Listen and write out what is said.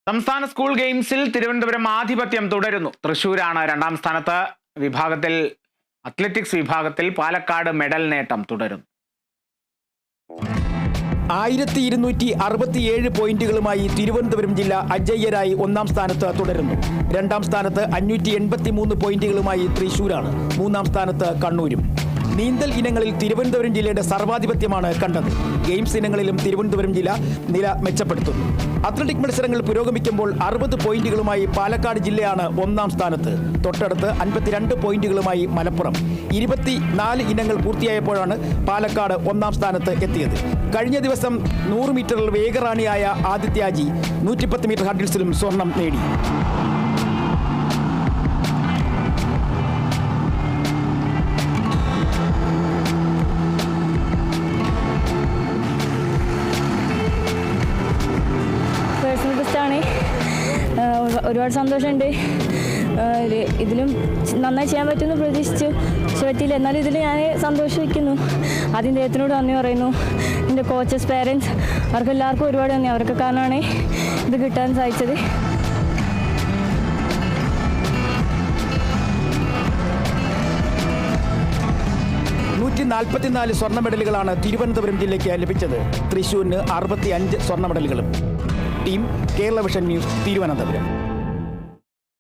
സംസ്ഥാന സ്കൂൾ ഗെയിംസിൽ തിരുവനന്തപുരം ആധിപത്യം തുടരുന്നു. തൃശൂരാണ് രണ്ടാം സ്ഥാനത്ത്. അത്ലറ്റിക്സ് വിഭാഗത്തിൽ പാലക്കാട് മെഡൽ നേട്ടം തുടരുന്നു. 1267 പോയിന്റുകളുമായി തിരുവനന്തപുരം ജില്ല അജയ്യരായി ഒന്നാം സ്ഥാനത്ത് തുടരുന്നു. രണ്ടാം സ്ഥാനത്ത് 583 പോയിന്റുകളുമായി തൃശൂരാണ്. മൂന്നാം സ്ഥാനത്ത് കണ്ണൂരും. നീന്തൽ ഇനങ്ങളിൽ തിരുവനന്തപുരം ജില്ലയുടെ സർവാധിപത്യമാണ് കണ്ടത്. ഗെയിംസ് ഇനങ്ങളിലും തിരുവനന്തപുരം ജില്ല നില മെച്ചപ്പെടുത്തുന്നു. അത്ലറ്റിക് മത്സരങ്ങൾ പുരോഗമിക്കുമ്പോൾ 60 പോയിന്റുകളുമായി പാലക്കാട് ജില്ലയാണ് ഒന്നാം സ്ഥാനത്ത്. തൊട്ടടുത്ത് 52 പോയിന്റുകളുമായി മലപ്പുറം. 24 ഇനങ്ങൾ പൂർത്തിയായപ്പോഴാണ് പാലക്കാട് ഒന്നാം സ്ഥാനത്ത് എത്തിയത്. കഴിഞ്ഞ ദിവസം 100 മീറ്ററിൽ വേഗറാണിയായ ആദിത്യാജി 110 മീറ്റർ ഹഡിൽസിലും സ്വർണം നേടി. ഒരുപാട് സന്തോഷമുണ്ട്. ഇതിലും നന്നായി ചെയ്യാൻ പറ്റുമെന്ന് പ്രതീക്ഷിച്ചു, പക്ഷെ പറ്റിയില്ല. എന്നാലും ഇതിൽ ഞാൻ സന്തോഷിക്കുന്നു. ആദ്യം ദൈവത്തിനോട് നന്ദി പറയുന്നു. എൻ്റെ കോച്ചസ്, പേരൻസ്, അവർക്കെല്ലാവർക്കും ഒരുപാട് നന്ദി. അവർക്ക് കാരണമാണ് ഇത് കിട്ടാൻ സാധിച്ചത്. സ്വർണ്ണ മെഡലുകളാണ് തിരുവനന്തപുരം ജില്ലയ്ക്ക് ലഭിച്ചത്. തൃശ്ശൂരിന് 65 സ്വർണ്ണ മെഡലുകളും. Team Kerala vision news, Thiruvananthapuram.